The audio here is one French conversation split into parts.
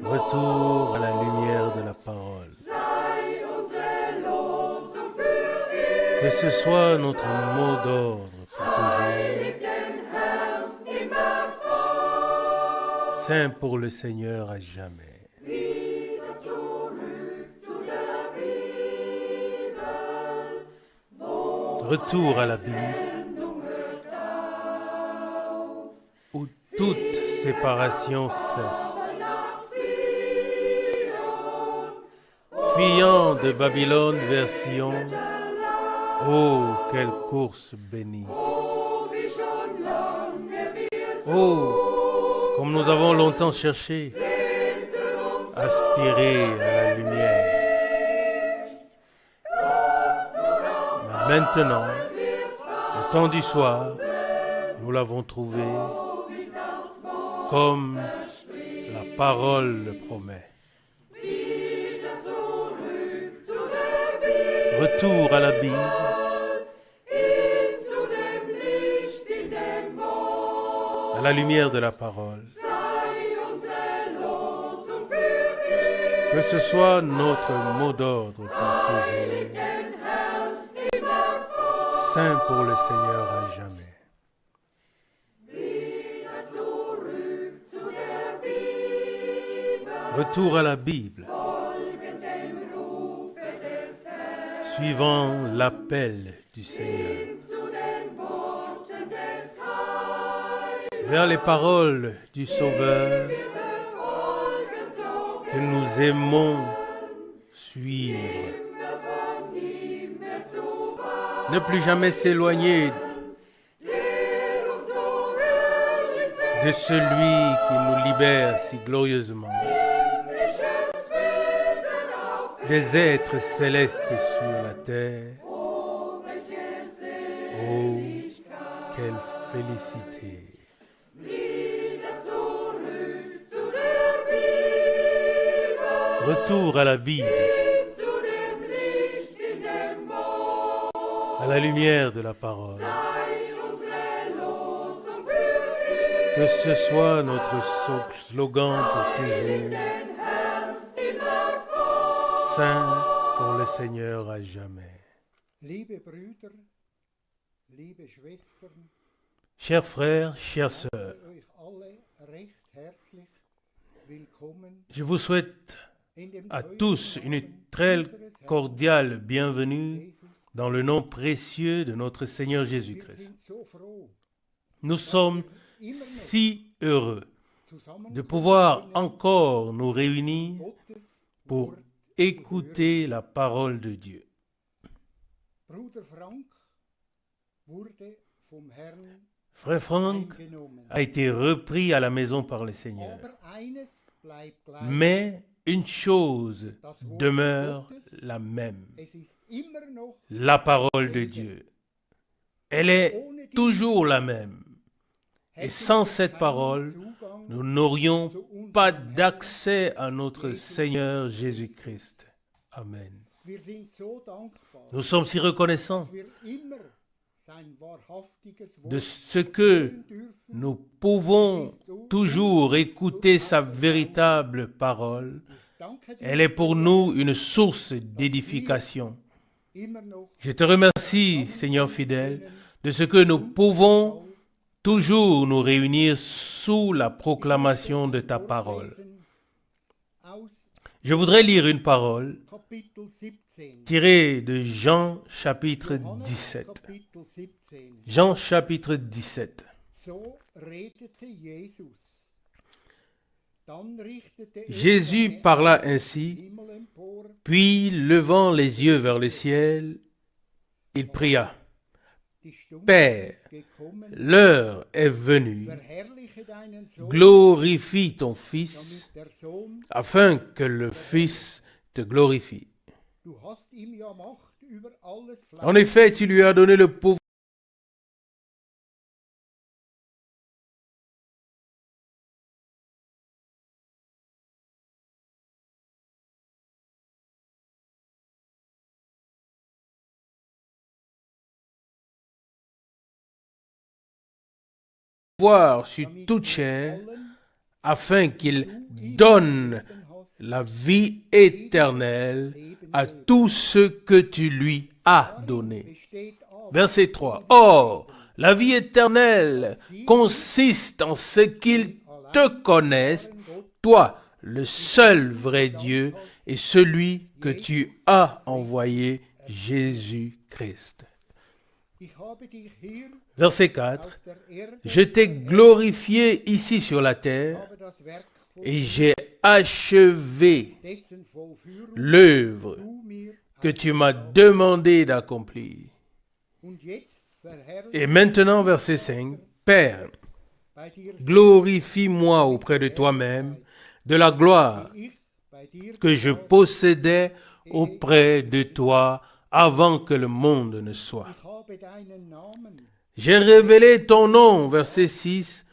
Retour à la lumière de la parole. Que ce soit notre mot d'ordre pour toujours. Saint pour le Seigneur à jamais. Retour à la Bible, où toute séparation cesse. Fuyant de Babylone vers Sion, oh, quelle course bénie! Oh, comme nous avons longtemps cherché, aspirer à la lumière. Mais maintenant, au temps du soir, nous l'avons trouvé comme la parole le promet. Retour à la Bible, à la lumière de la parole. Que ce soit notre mot d'ordre pour toujours. Saint pour le Seigneur à jamais. Retour à la Bible, suivant l'appel du Seigneur. Vers les paroles du Sauveur que nous aimons suivre. Ne plus jamais s'éloigner de celui qui nous libère si glorieusement. Des êtres célestes sur la terre. Oh, quelle félicité! Retour à la Bible, à la lumière de la parole. Que ce soit notre slogan pour toujours. Saint pour le Seigneur à jamais. Chers frères, chères sœurs, je vous souhaite à tous une très cordiale bienvenue dans le nom précieux de notre Seigneur Jésus-Christ. Nous sommes si heureux de pouvoir encore nous réunir pour écouter la parole de Dieu. Frère Franck a été repris à la maison par le Seigneur. Mais une chose demeure la même. La parole de Dieu. Elle est toujours la même. Et sans cette parole, nous n'aurions pas d'accès à notre Seigneur Jésus-Christ. Amen. Nous sommes si reconnaissants de ce que nous pouvons toujours écouter sa véritable parole. Elle est pour nous une source d'édification. Je te remercie, Seigneur fidèle, de ce que nous pouvons toujours nous réunir sous la proclamation de ta parole. Je voudrais lire une parole tirée de Jean chapitre 17. Jean chapitre 17. Jésus parla ainsi, puis levant les yeux vers le ciel, il pria. Père, l'heure est venue, glorifie ton Fils, afin que le Fils te glorifie. En effet, tu lui as donné le pouvoir sur toute chair, afin qu'il donne la vie éternelle à tous ceux que tu lui as donnés. Verset 3. Or, la vie éternelle consiste en ce qu'ils te connaissent, toi, le seul vrai Dieu, et celui que tu as envoyé, Jésus-Christ. Verset 4. Je t'ai glorifié ici sur la terre, et j'ai achevé l'œuvre que tu m'as demandé d'accomplir. Et maintenant, verset 5, Père, glorifie-moi auprès de toi-même de la gloire que je possédais auprès de toi avant que le monde ne soit. J'ai révélé ton nom, verset 6,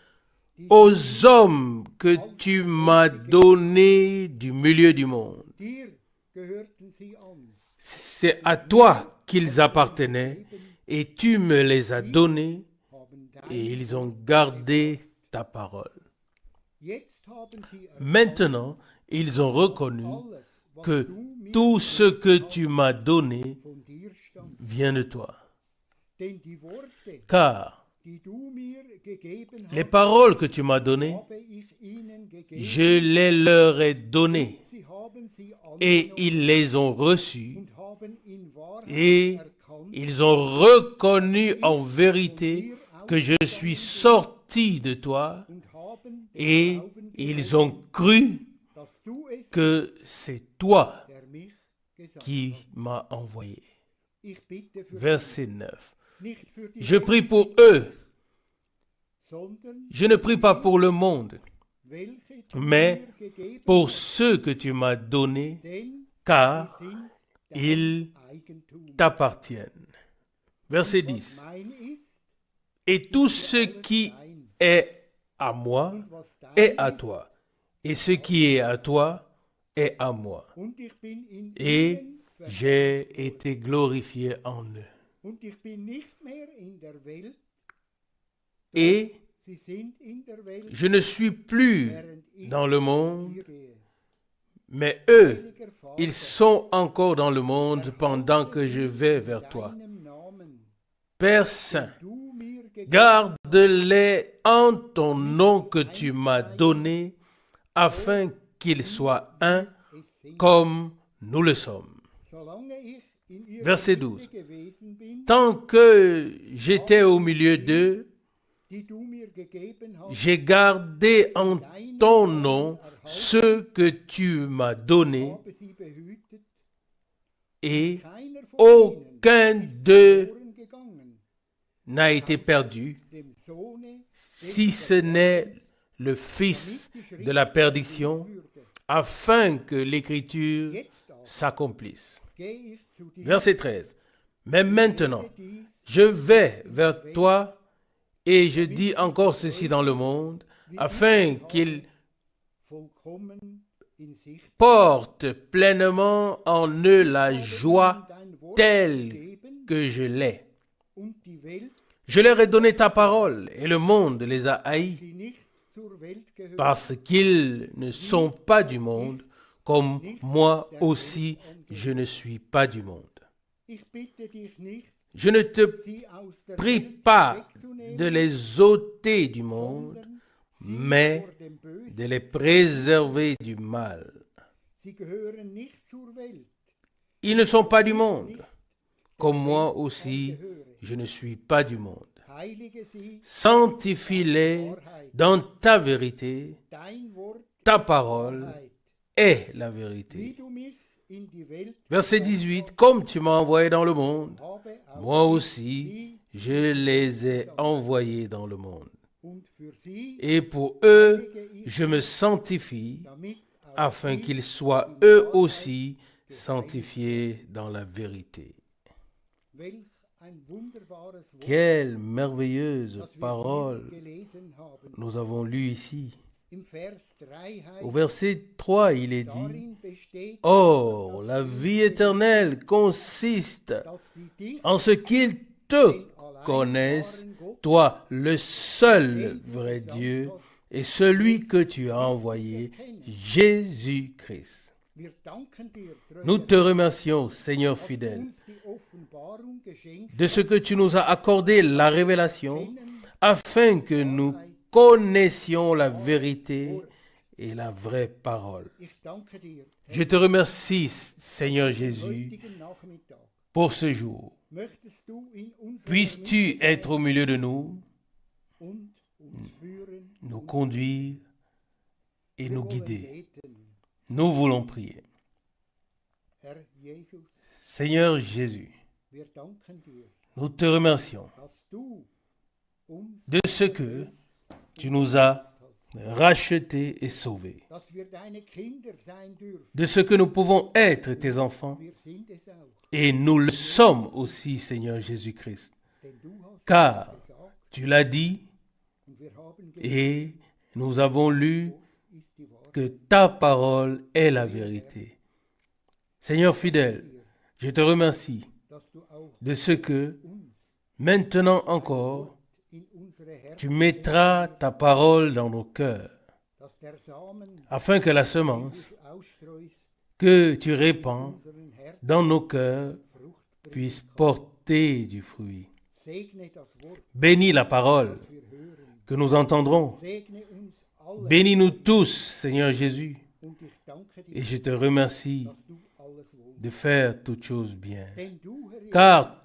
aux hommes que tu m'as donnés du milieu du monde. C'est à toi qu'ils appartenaient et tu me les as donnés et ils ont gardé ta parole. Maintenant, ils ont reconnu que tout ce que tu m'as donné vient de toi. Car les paroles que tu m'as données, je les leur ai données et ils les ont reçues et ils ont reconnu en vérité que je suis sorti de toi et ils ont cru que c'est toi qui m'as envoyé. Verset 9. Je prie pour eux. Je ne prie pas pour le monde, mais pour ceux que tu m'as donnés, car ils t'appartiennent. Verset 10. Et tout ce qui est à moi est à toi, et ce qui est à toi est à moi. Et j'ai été glorifié en eux. Et je ne suis plus dans le monde, mais eux, ils sont encore dans le monde pendant que je vais vers toi. Père Saint, garde-les en ton nom que tu m'as donné, afin qu'ils soient un comme nous le sommes. Verset 12. Tant que j'étais au milieu d'eux, j'ai gardé en ton nom ceux que tu m'as donnés, et aucun d'eux n'a été perdu, si ce n'est le fils de la perdition, afin que l'Écriture s'accomplisse. Verset 13. Mais maintenant, je vais vers toi et je dis encore ceci dans le monde, afin qu'il porte pleinement en eux la joie telle que je l'ai. Je leur ai donné ta parole et le monde les a haïs parce qu'ils ne sont pas du monde, comme moi aussi je ne suis pas du monde. Je ne te prie pas de les ôter du monde, mais de les préserver du mal. Ils ne sont pas du monde, comme moi aussi je ne suis pas du monde. Sanctifie-les dans ta vérité, ta parole est la vérité. Verset 18, comme tu m'as envoyé dans le monde, moi aussi je les ai envoyés dans le monde. Et pour eux, je me sanctifie, afin qu'ils soient eux aussi sanctifiés dans la vérité. Quelle merveilleuse parole nous avons lue ici. Au verset 3, il est dit, « Or, la vie éternelle consiste en ce qu'ils te connaissent, toi, le seul vrai Dieu, et celui que tu as envoyé, Jésus-Christ. Nous te remercions, Seigneur fidèle, de ce que tu nous as accordé la révélation, afin que nous connaissions la vérité et la vraie parole. Je te remercie, Seigneur Jésus, pour ce jour. Puisses-tu être au milieu de nous, nous conduire et nous guider. Nous voulons prier. Seigneur Jésus, nous te remercions de ce que tu nous as rachetés et sauvés, de ce que nous pouvons être tes enfants, et nous le sommes aussi, Seigneur Jésus-Christ, car tu l'as dit et nous avons lu que ta parole est la vérité. Seigneur fidèle, je te remercie de ce que, maintenant encore, tu mettras ta parole dans nos cœurs, afin que la semence que tu répands dans nos cœurs puisse porter du fruit. Bénis la parole que nous entendrons. Bénis-nous tous, Seigneur Jésus, et je te remercie de faire toutes choses bien. Car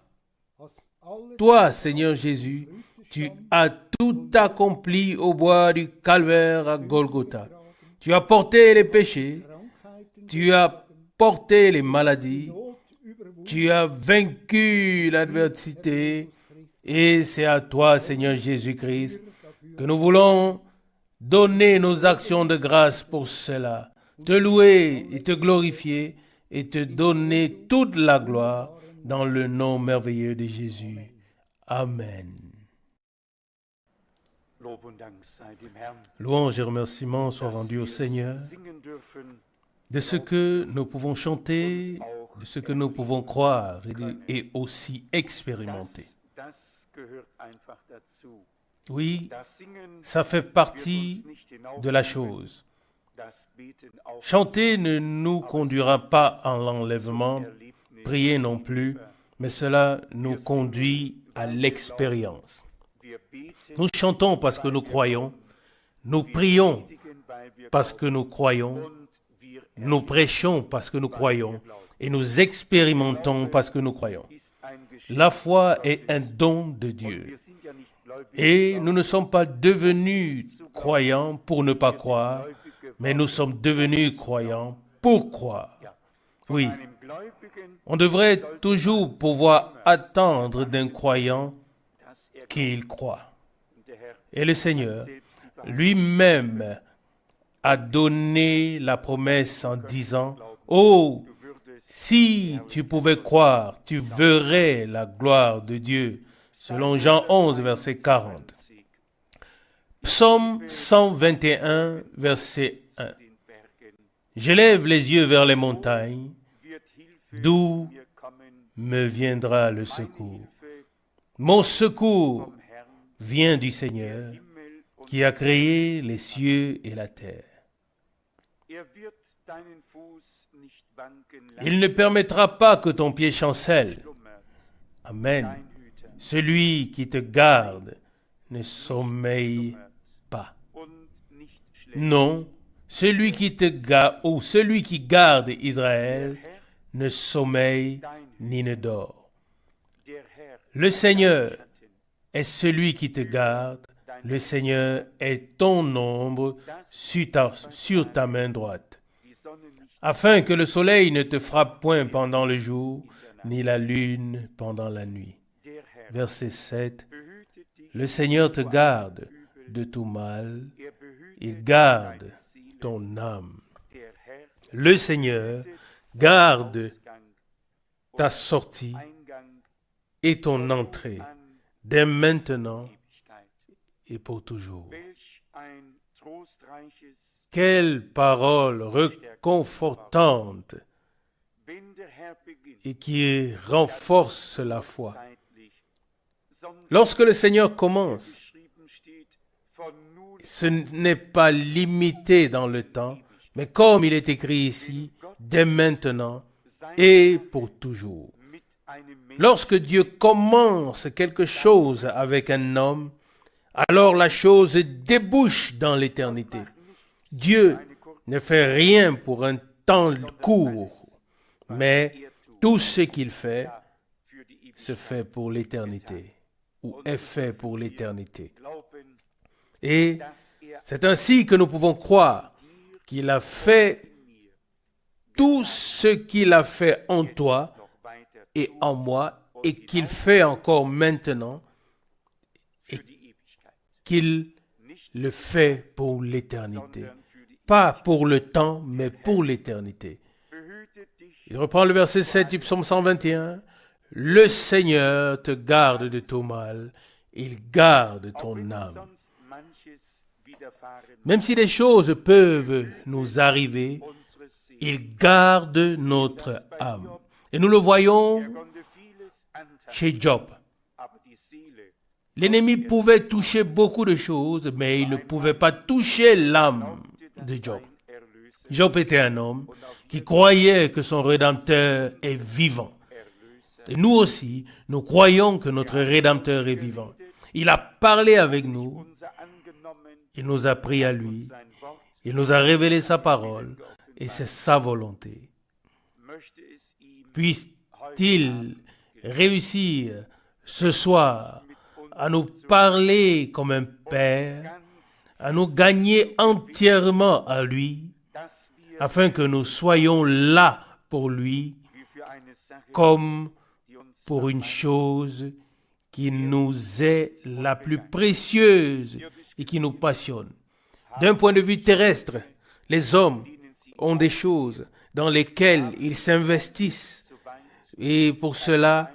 toi, Seigneur Jésus, tu as tout accompli au bois du calvaire à Golgotha. Tu as porté les péchés, tu as porté les maladies, tu as vaincu l'adversité, et c'est à toi, Seigneur Jésus-Christ, que nous voulons donner nos actions de grâce pour cela, te louer et te glorifier et te donner toute la gloire dans le nom merveilleux de Jésus. Amen. Louange et remerciements soient rendus au Seigneur de ce que nous pouvons chanter, de ce que nous pouvons croire et aussi expérimenter. Oui, ça fait partie de la chose. Chanter ne nous conduira pas à l'enlèvement, prier non plus, mais cela nous conduit à l'expérience. Nous chantons parce que nous croyons, nous prions parce que nous croyons, nous prêchons parce que nous croyons et nous expérimentons parce que nous croyons. La foi est un don de Dieu. Et nous ne sommes pas devenus croyants pour ne pas croire, mais nous sommes devenus croyants pour croire. Oui, on devrait toujours pouvoir attendre d'un croyant qu'il croit. Et le Seigneur lui-même a donné la promesse en disant « Oh, si tu pouvais croire, tu verrais la gloire de Dieu. » Selon Jean 11, verset 40. Psaume 121, verset 1. J'élève les yeux vers les montagnes, d'où me viendra le secours. Mon secours vient du Seigneur, qui a créé les cieux et la terre. Il ne permettra pas que ton pied chancelle. Amen. Celui qui te garde ne sommeille pas. Non, celui qui te garde ou celui qui garde Israël ne sommeille ni ne dort. Le Seigneur est celui qui te garde. Le Seigneur est ton ombre sur ta main droite, afin que le soleil ne te frappe point pendant le jour, ni la lune pendant la nuit. Verset 7. Le Seigneur te garde de tout mal, il garde ton âme. Le Seigneur garde ta sortie et ton entrée, dès maintenant et pour toujours. Quelle parole réconfortante et qui renforce la foi. Lorsque le Seigneur commence, ce n'est pas limité dans le temps, mais comme il est écrit ici, dès maintenant et pour toujours. Lorsque Dieu commence quelque chose avec un homme, alors la chose débouche dans l'éternité. Dieu ne fait rien pour un temps court, mais tout ce qu'il fait se fait pour l'éternité, ou est fait pour l'éternité. Et c'est ainsi que nous pouvons croire qu'il a fait tout ce qu'il a fait en toi et en moi, et qu'il fait encore maintenant, et qu'il le fait pour l'éternité. Pas pour le temps, mais pour l'éternité. Il reprend le verset 7 du psaume 121. Le Seigneur te garde de tout mal, il garde ton âme. Même si des choses peuvent nous arriver, il garde notre âme. Et nous le voyons chez Job. L'ennemi pouvait toucher beaucoup de choses, mais il ne pouvait pas toucher l'âme de Job. Job était un homme qui croyait que son Rédempteur est vivant. Et nous aussi, nous croyons que notre Rédempteur est vivant. Il a parlé avec nous, il nous a pris à lui, il nous a révélé sa parole, et c'est sa volonté. Puisse-t-il réussir ce soir à nous parler comme un père, à nous gagner entièrement à lui, afin que nous soyons là pour lui, comme pour une chose qui nous est la plus précieuse et qui nous passionne. D'un point de vue terrestre, les hommes ont des choses dans lesquelles ils s'investissent, et pour cela,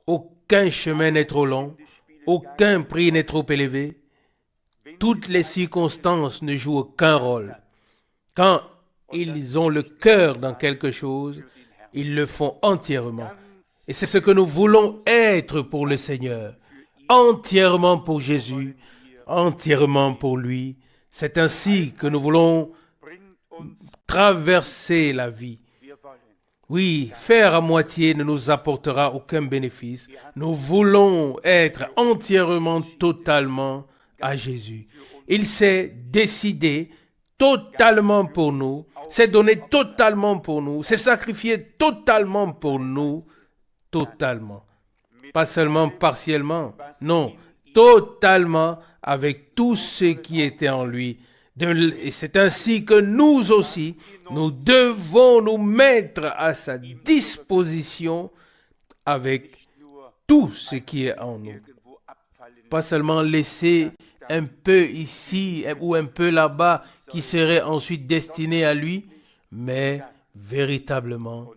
aucun chemin n'est trop long, aucun prix n'est trop élevé, toutes les circonstances ne jouent aucun rôle. Quand ils ont le cœur dans quelque chose, ils le font entièrement. Et c'est ce que nous voulons être pour le Seigneur, entièrement pour Jésus, entièrement pour lui. C'est ainsi que nous voulons traverser la vie. Oui, faire à moitié ne nous apportera aucun bénéfice. Nous voulons être entièrement, totalement à Jésus. Il s'est décidé totalement pour nous, s'est donné totalement pour nous, s'est sacrifié totalement pour nous, totalement. Pas seulement partiellement, non, totalement avec tout ce qui était en lui. Et c'est ainsi que nous aussi, nous devons nous mettre à sa disposition avec tout ce qui est en nous. Pas seulement laisser un peu ici ou un peu là-bas qui serait ensuite destiné à lui, mais véritablement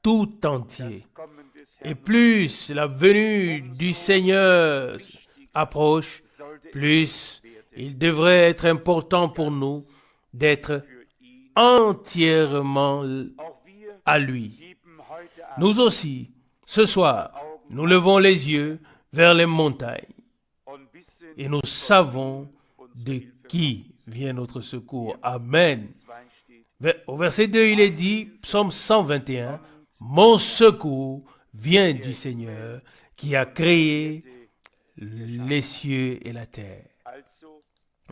tout entier. Et plus la venue du Seigneur approche, plus il devrait être important pour nous d'être entièrement à lui. Nous aussi, ce soir, nous levons les yeux vers les montagnes et nous savons de qui vient notre secours. Amen. Au verset 2, il est dit, psaume 121, « Mon secours vient du Seigneur qui a créé les cieux et la terre. »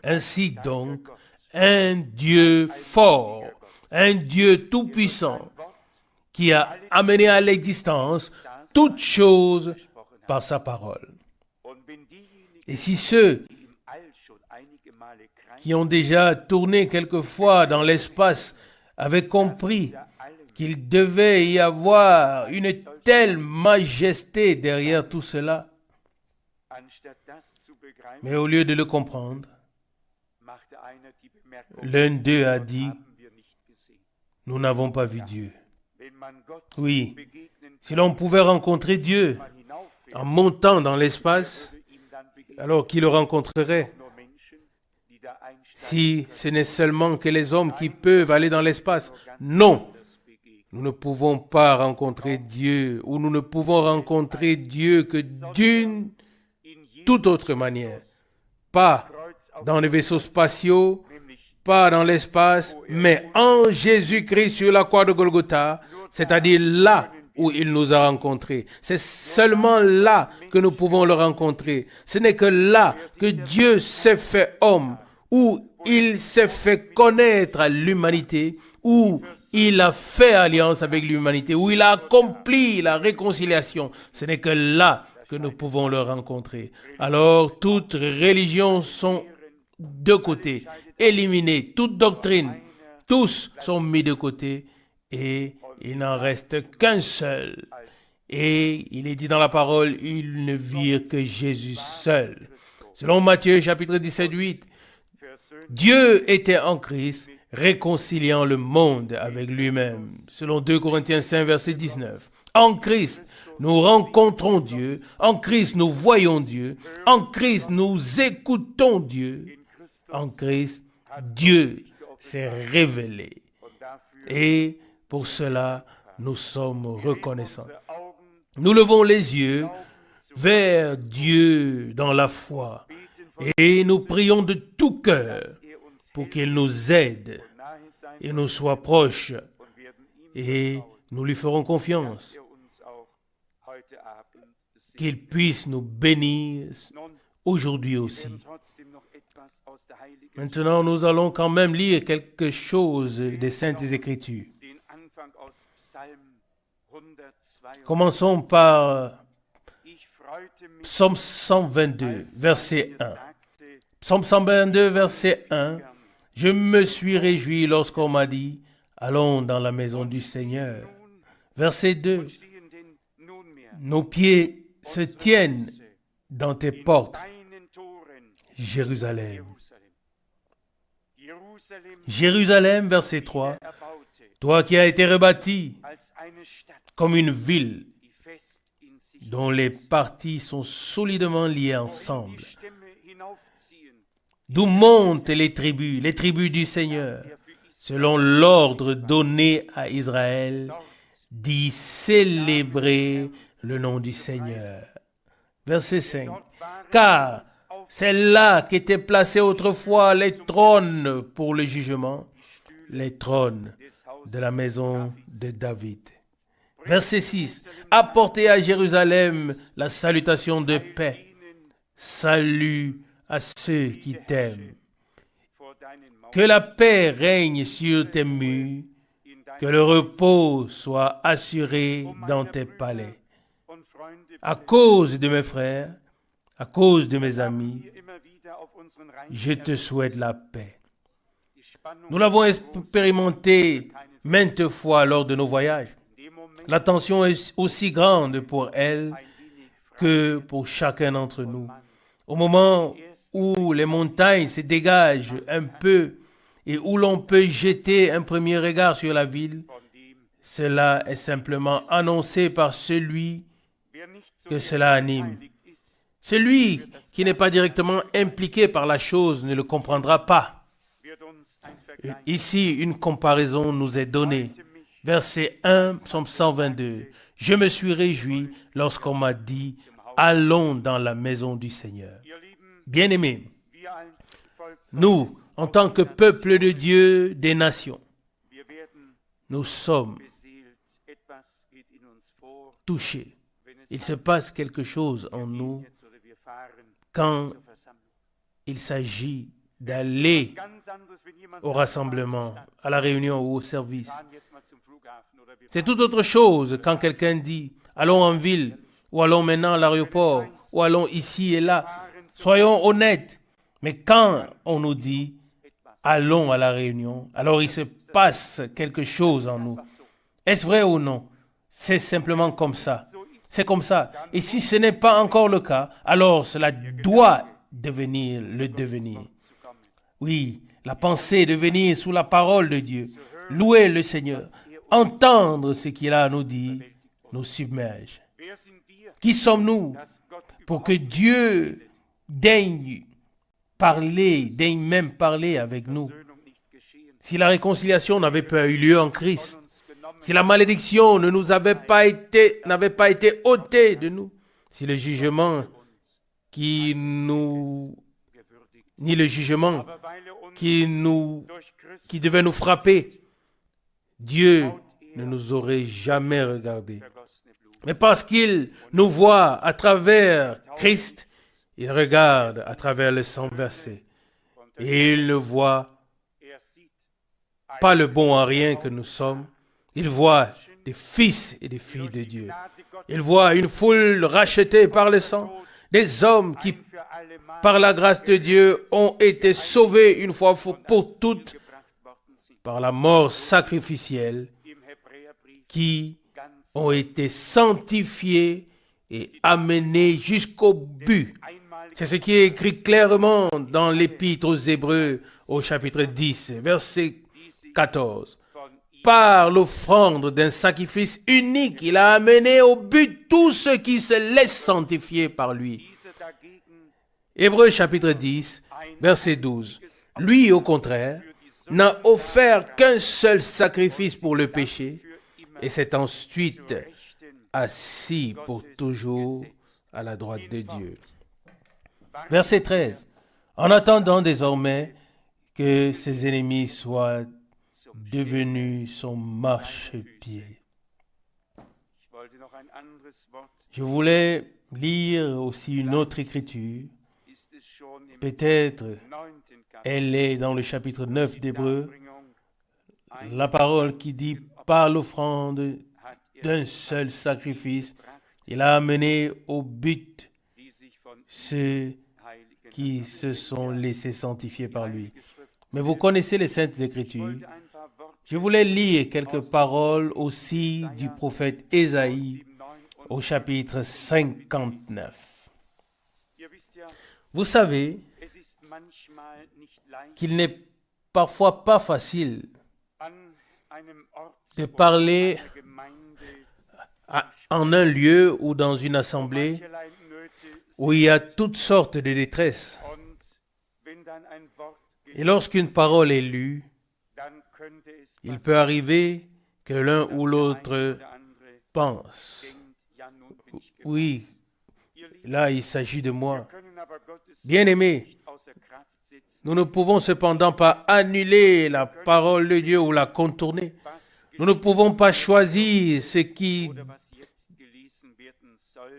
Ainsi donc, un Dieu fort, un Dieu tout-puissant, qui a amené à l'existence toutes choses par sa parole. Et si ceux qui ont déjà tourné quelquefois dans l'espace avaient compris qu'il devait y avoir une telle majesté derrière tout cela, mais au lieu de le comprendre, l'un d'eux a dit, « Nous n'avons pas vu Dieu. » Oui, si l'on pouvait rencontrer Dieu en montant dans l'espace, alors qui le rencontrerait? Si ce n'est seulement que les hommes qui peuvent aller dans l'espace, non, nous ne pouvons pas rencontrer Dieu, ou nous ne pouvons rencontrer Dieu que d'une toute autre manière, pas dans les vaisseaux spatiaux, pas dans l'espace, mais en Jésus-Christ sur la croix de Golgotha, c'est-à-dire là où il nous a rencontrés. C'est seulement là que nous pouvons le rencontrer. Ce n'est que là que Dieu s'est fait homme, où il s'est fait connaître à l'humanité, où il a fait alliance avec l'humanité, où il a accompli la réconciliation. Ce n'est que là que nous pouvons le rencontrer. Alors, toutes religions sont de côté, éliminées, toute doctrine, tous sont mis de côté et il n'en reste qu'un seul. Et il est dit dans la parole, ils ne virent que Jésus seul. Selon Matthieu chapitre 17, 8, Dieu était en Christ, réconciliant le monde avec lui-même. Selon 2 Corinthiens 5, verset 19. En Christ, nous rencontrons Dieu. En Christ, nous voyons Dieu. En Christ, nous écoutons Dieu. En Christ, Dieu s'est révélé. Et pour cela, nous sommes reconnaissants. Nous levons les yeux vers Dieu dans la foi et nous prions de tout cœur pour qu'il nous aide et nous soit proche et nous lui ferons confiance qu'il puisse nous bénir aujourd'hui aussi. Maintenant, nous allons quand même lire quelque chose des Saintes Écritures. Commençons par Psaume 122, verset 1. Psaume 122, verset 1. Je me suis réjoui lorsqu'on m'a dit, allons dans la maison du Seigneur. Verset 2. Nos pieds se tiennent dans tes portes, Jérusalem. Jérusalem, verset 3. Toi qui as été rebâti comme une ville dont les parties sont solidement liées ensemble. D'où montent les tribus du Seigneur, selon l'ordre donné à Israël, d'y célébrer le nom du Seigneur. Verset 5. Car c'est là qu'étaient placés autrefois les trônes pour le jugement, les trônes de la maison de David. Verset 6. Apportez à Jérusalem la salutation de paix. Salut à ceux qui t'aiment. Que la paix règne sur tes murs, que le repos soit assuré dans tes palais. À cause de mes frères, à cause de mes amis, je te souhaite la paix. Nous l'avons expérimenté maintes fois lors de nos voyages. La tension est aussi grande pour elle que pour chacun d'entre nous. Au moment où les montagnes se dégagent un peu et où l'on peut jeter un premier regard sur la ville, cela est simplement annoncé par celui que cela anime. Celui qui n'est pas directement impliqué par la chose ne le comprendra pas. Ici, une comparaison nous est donnée. Verset 1, Psaume 122. Je me suis réjoui lorsqu'on m'a dit, allons dans la maison du Seigneur. Bien-aimés, nous, en tant que peuple de Dieu des nations, nous sommes touchés. Il se passe quelque chose en nous quand il s'agit d'aller au rassemblement, à la réunion ou au service. C'est tout autre chose quand quelqu'un dit « allons en ville » ou « allons maintenant à l'aéroport » ou « allons ici et là ». Soyons honnêtes. Mais quand on nous dit « allons à la réunion », alors il se passe quelque chose en nous. Est-ce vrai ou non? C'est simplement comme ça. C'est comme ça. Et si ce n'est pas encore le cas, alors cela doit devenir le devenir. Oui, la pensée de venir sous la parole de Dieu, louer le Seigneur, entendre ce qu'il a à nous dire, nous submerge. Qui sommes-nous pour que Dieu daigne même parler avec nous? Si la réconciliation n'avait pas eu lieu en Christ, si la malédiction n'avait pas été ôtée de nous, si le jugement qui nous ni le jugement qui devait nous frapper, Dieu ne nous aurait jamais regardés. Mais parce qu'il nous voit à travers Christ, il regarde à travers le sang versé. Et il ne voit pas le bon en rien que nous sommes. Il voit des fils et des filles de Dieu. Il voit une foule rachetée par le sang, des hommes qui, par la grâce de Dieu, ont été sauvés une fois pour toutes par la mort sacrificielle, qui ont été sanctifiés et amenés jusqu'au but. C'est ce qui est écrit clairement dans l'Épître aux Hébreux au chapitre 10, verset 14. Par l'offrande d'un sacrifice unique, il a amené au but tous ceux qui se laissent sanctifier par lui. Hébreux chapitre 10, verset 12. Lui, au contraire, n'a offert qu'un seul sacrifice pour le péché et s'est ensuite assis pour toujours à la droite de Dieu. Verset 13. En attendant désormais que ses ennemis soient devenus son marchepied. Je voulais lire aussi une autre écriture. Peut-être elle est dans le chapitre 9 d'Hébreux. La parole qui dit « Par l'offrande d'un seul sacrifice, il a amené au but ceux qui se sont laissés sanctifier par lui. » Mais vous connaissez les Saintes Écritures. Je voulais lire quelques paroles aussi du prophète Ésaïe au chapitre 59. Vous savez qu'il n'est parfois pas facile de parler en un lieu ou dans une assemblée où il y a toutes sortes de détresse. Et lorsqu'une parole est lue, il peut arriver que l'un ou l'autre pense, oui, là il s'agit de moi. Bien-aimés, nous ne pouvons cependant pas annuler la parole de Dieu ou la contourner. Nous ne pouvons pas choisir ce qui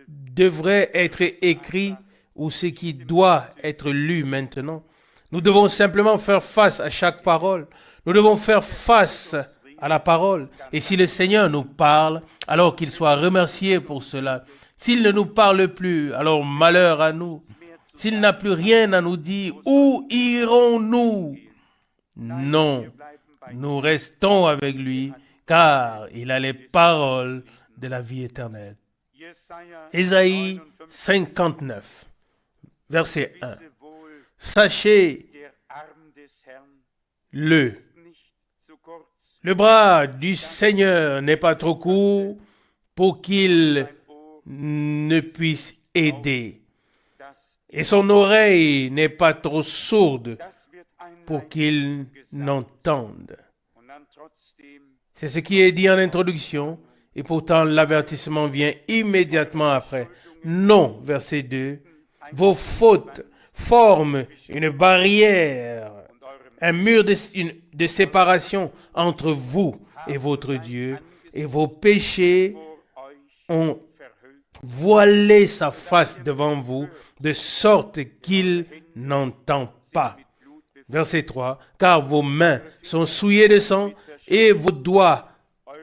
devrait être écrit ou ce qui doit être lu maintenant. Nous devons simplement faire face à chaque parole. Nous devons faire face à la parole. Et si le Seigneur nous parle, alors qu'il soit remercié pour cela. S'il ne nous parle plus, alors malheur à nous. S'il n'a plus rien à nous dire, où irons-nous? Non, nous restons avec lui, car il a les paroles de la vie éternelle. Ésaïe 59, verset 1. Sachez-le, le bras du Seigneur n'est pas trop court pour qu'il ne puisse aider, et son oreille n'est pas trop sourde pour qu'il n'entende. C'est ce qui est dit en introduction, et pourtant l'avertissement vient immédiatement après. Non, verset 2, vos fautes forment une barrière, un mur de séparation entre vous et votre Dieu, et vos péchés ont voilé sa face devant vous, de sorte qu'il n'entend pas. Verset 3, car vos mains sont souillées de sang et vos doigts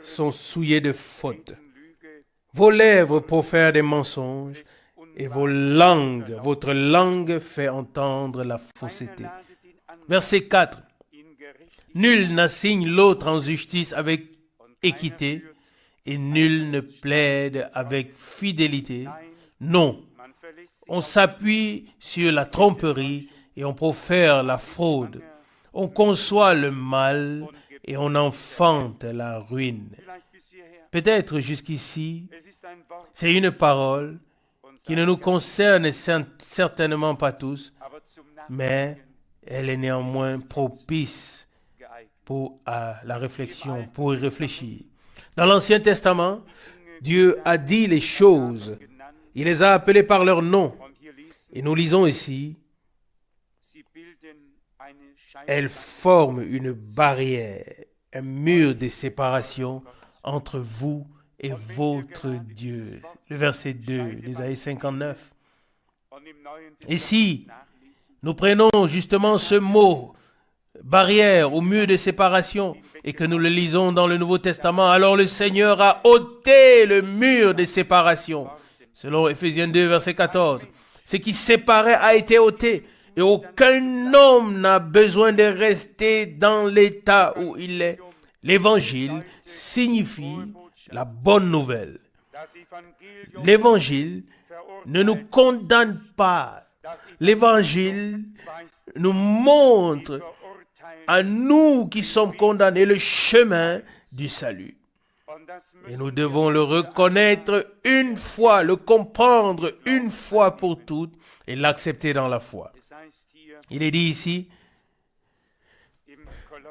sont souillés de faute. Vos lèvres profèrent des mensonges et votre langue fait entendre la fausseté. Verset 4, nul n'assigne l'autre en justice avec équité et nul ne plaide avec fidélité. Non, on s'appuie sur la tromperie et on profère la fraude. On conçoit le mal et on enfante la ruine. Peut-être jusqu'ici, c'est une parole qui ne nous concerne certainement pas tous, mais elle est néanmoins propice pour la réflexion, pour y réfléchir. Dans l'Ancien Testament, Dieu a dit les choses. Il les a appelées par leur nom. Et nous lisons ici, elles forment une barrière, un mur de séparation entre vous et votre Dieu. Le verset 2 d'Ésaïe 59. Et si nous prenons justement ce mot, barrière ou mur de séparation, et que nous le lisons dans le Nouveau Testament, alors le Seigneur a ôté le mur de séparation. Selon Éphésiens 2, verset 14. Ce qui séparait a été ôté, et aucun homme n'a besoin de rester dans l'état où il est. L'évangile signifie la bonne nouvelle. L'évangile ne nous condamne pas. L'évangile nous montre à nous qui sommes condamnés le chemin du salut. Et nous devons le reconnaître une fois, le comprendre une fois pour toutes et l'accepter dans la foi. Il est dit ici,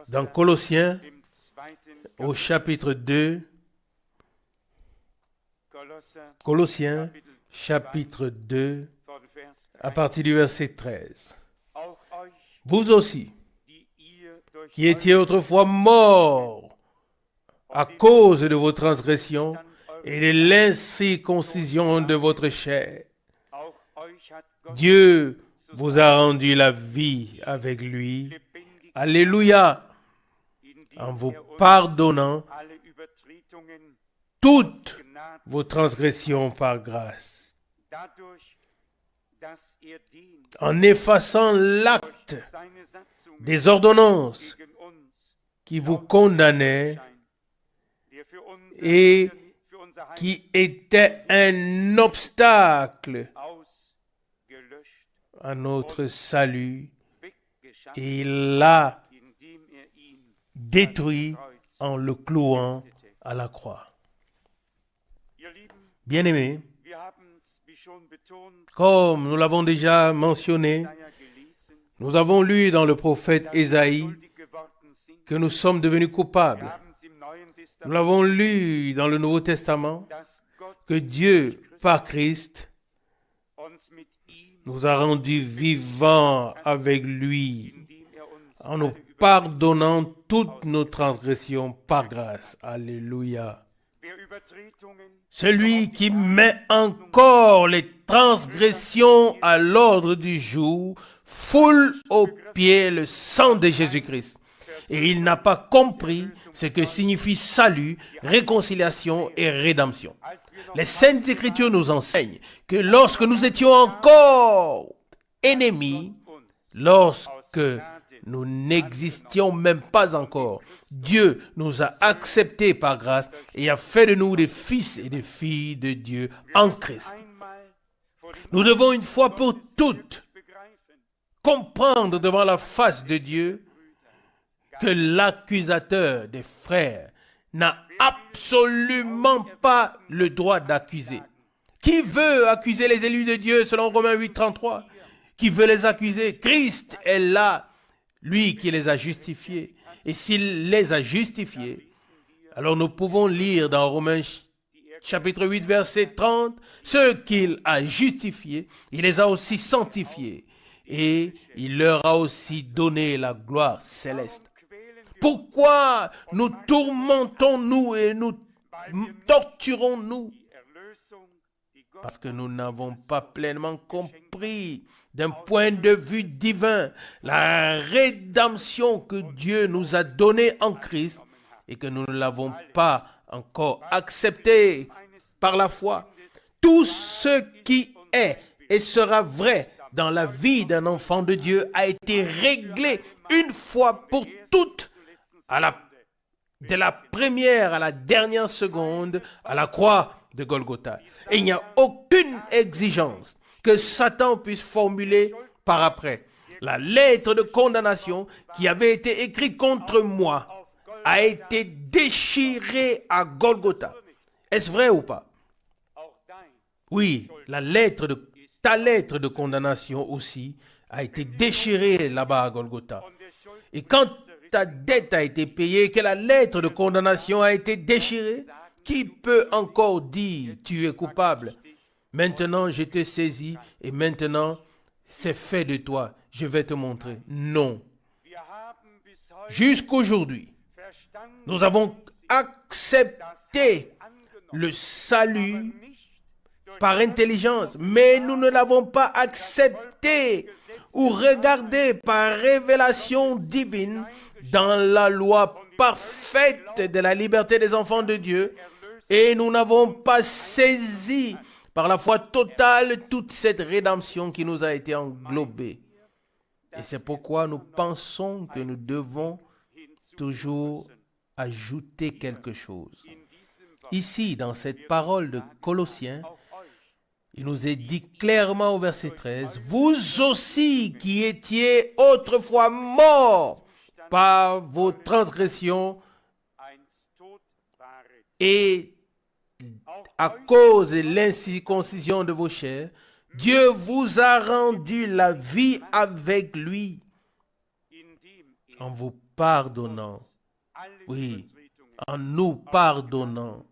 dans Colossiens, au chapitre 2, Colossiens, chapitre 2, à partir du verset 13. Vous aussi, qui étiez autrefois morts à cause de vos transgressions et de l'incirconcision de votre chair, Dieu vous a rendu la vie avec lui. Alléluia! En vous pardonnant toutes vos transgressions par grâce, en effaçant l'acte des ordonnances qui vous condamnaient et qui était un obstacle à notre salut, et il l'a détruit en le clouant à la croix. Bien-aimés, comme nous l'avons déjà mentionné, nous avons lu dans le prophète Ésaïe que nous sommes devenus coupables. Nous l'avons lu dans le Nouveau Testament que Dieu, par Christ, nous a rendus vivants avec lui en nous pardonnant toutes nos transgressions par grâce. Alléluia. Celui qui met encore les transgressions à l'ordre du jour foule aux pieds le sang de Jésus-Christ. Et il n'a pas compris ce que signifie salut, réconciliation et rédemption. Les Saintes Écritures nous enseignent que lorsque nous étions encore ennemis, lorsque nous n'existions même pas encore, Dieu nous a acceptés par grâce et a fait de nous des fils et des filles de Dieu en Christ. Nous devons une fois pour toutes comprendre devant la face de Dieu que l'accusateur des frères n'a absolument pas le droit d'accuser. Qui veut accuser les élus de Dieu selon Romains 8, 33? Qui veut les accuser? Christ est là, lui qui les a justifiés. Et s'il les a justifiés, alors nous pouvons lire dans Romains chapitre 8, verset 30, ceux qu'il a justifiés, il les a aussi sanctifiés. Et il leur a aussi donné la gloire céleste. Pourquoi nous tourmentons-nous et nous torturons-nous? Parce que nous n'avons pas pleinement compris d'un point de vue divin la rédemption que Dieu nous a donnée en Christ et que nous ne l'avons pas encore acceptée par la foi. Tout ce qui est et sera vrai dans la vie d'un enfant de Dieu a été réglé une fois pour toutes de la première à la dernière seconde à la croix de Golgotha. Et il n'y a aucune exigence que Satan puisse formuler par après. La lettre de condamnation qui avait été écrite contre moi a été déchirée à Golgotha. Est-ce vrai ou pas? Oui, ta lettre de condamnation aussi a été déchirée là-bas à Golgotha. Et quand ta dette a été payée, que la lettre de condamnation a été déchirée, qui peut encore dire tu es coupable? Maintenant je te saisis et maintenant c'est fait de toi. Je vais te montrer. Non. jusqu'aujourd'hui, nous avons accepté le salut par intelligence, mais nous ne l'avons pas accepté ou regardé par révélation divine dans la loi parfaite de la liberté des enfants de Dieu, et nous n'avons pas saisi par la foi totale toute cette rédemption qui nous a été englobée. Et c'est pourquoi nous pensons que nous devons toujours ajouter quelque chose. Ici, dans cette parole de Colossiens, il nous est dit clairement au verset 13, « Vous aussi qui étiez autrefois morts par vos transgressions et à cause de l'incirconcision de vos chairs, Dieu vous a rendu la vie avec lui en vous pardonnant, oui, en nous pardonnant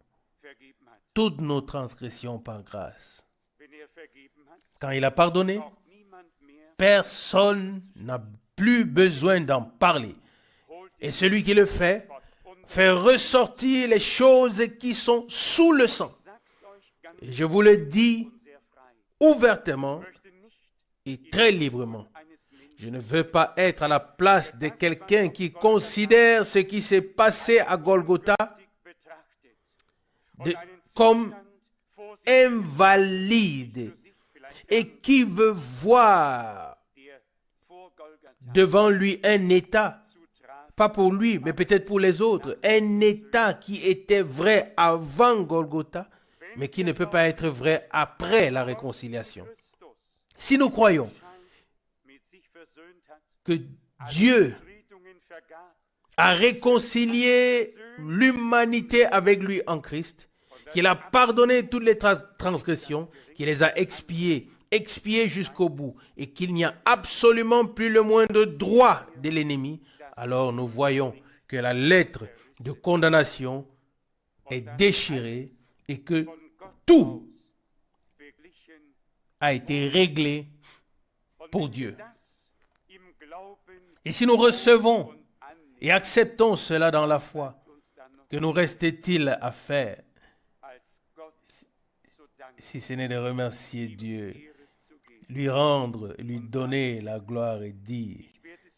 toutes nos transgressions par grâce. » Quand il a pardonné, personne n'a plus besoin d'en parler. Et celui qui le fait ressortir les choses qui sont sous le sang. Et je vous le dis ouvertement et très librement. Je ne veux pas être à la place de quelqu'un qui considère ce qui s'est passé à Golgotha comme invalide et qui veut voir devant lui un état, pas pour lui, mais peut-être pour les autres, un état qui était vrai avant Golgotha, mais qui ne peut pas être vrai après la réconciliation. Si nous croyons que Dieu a réconcilié l'humanité avec lui en Christ, qu'il a pardonné toutes les transgressions, qu'il les a expiées jusqu'au bout, et qu'il n'y a absolument plus le moindre droit de l'ennemi, alors nous voyons que la lettre de condamnation est déchirée et que tout a été réglé pour Dieu. Et si nous recevons et acceptons cela dans la foi, que nous reste-t-il à faire si ce n'est de remercier Dieu, lui rendre, lui donner la gloire et dire,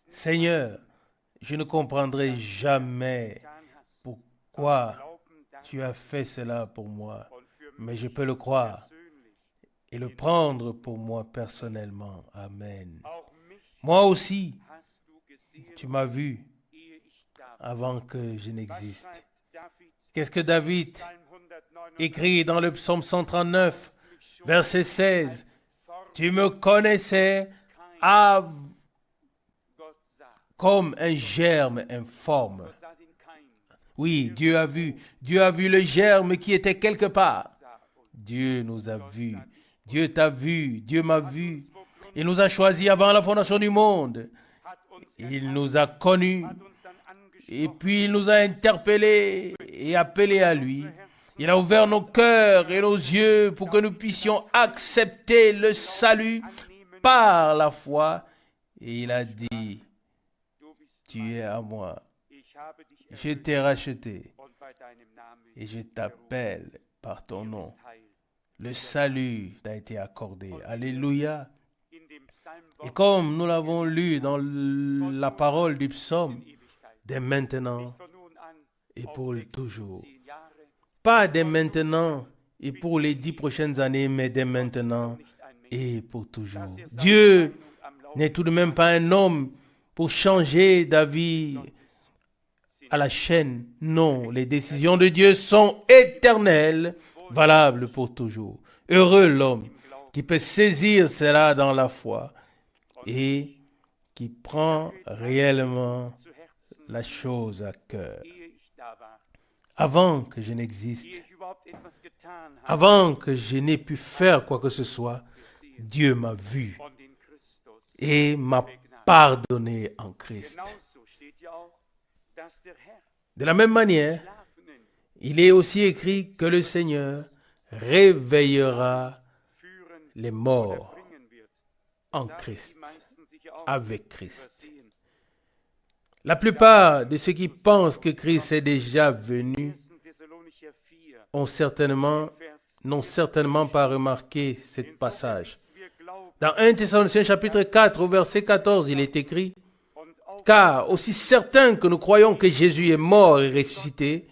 Seigneur, je ne comprendrai jamais pourquoi tu as fait cela pour moi, mais je peux le croire et le prendre pour moi personnellement. Amen. Moi aussi, tu m'as vu avant que je n'existe. Qu'est-ce que David écrit dans le psaume 139, verset 16? Tu me connaissais comme un germe informe. Oui, Dieu a vu le germe qui était quelque part. Dieu nous a vus. Dieu t'a vu, Dieu m'a vu. Il nous a choisis avant la fondation du monde. Il nous a connus. Et puis il nous a interpellés et appelés à lui. Il a ouvert nos cœurs et nos yeux pour que nous puissions accepter le salut par la foi. Et il a dit, tu es à moi. Je t'ai racheté et je t'appelle par ton nom. Le salut t'a été accordé. Alléluia. Et comme nous l'avons lu dans la parole du psaume, dès maintenant et pour toujours. Pas dès maintenant et pour les 10 prochaines années, mais dès maintenant et pour toujours. Dieu n'est tout de même pas un homme pour changer d'avis à la chaîne. Non, les décisions de Dieu sont éternelles, valables pour toujours. Heureux l'homme qui peut saisir cela dans la foi et qui prend réellement la chose à cœur. Avant que je n'existe, avant que je n'ai pu faire quoi que ce soit, Dieu m'a vu et m'a pardonné en Christ. De la même manière, il est aussi écrit que le Seigneur réveillera les morts en Christ, avec Christ. La plupart de ceux qui pensent que Christ est déjà venu n'ont certainement pas remarqué ce passage. Dans 1 Thessaloniciens chapitre 4, au verset 14, il est écrit « Car aussi certain que nous croyons que Jésus est mort et ressuscité,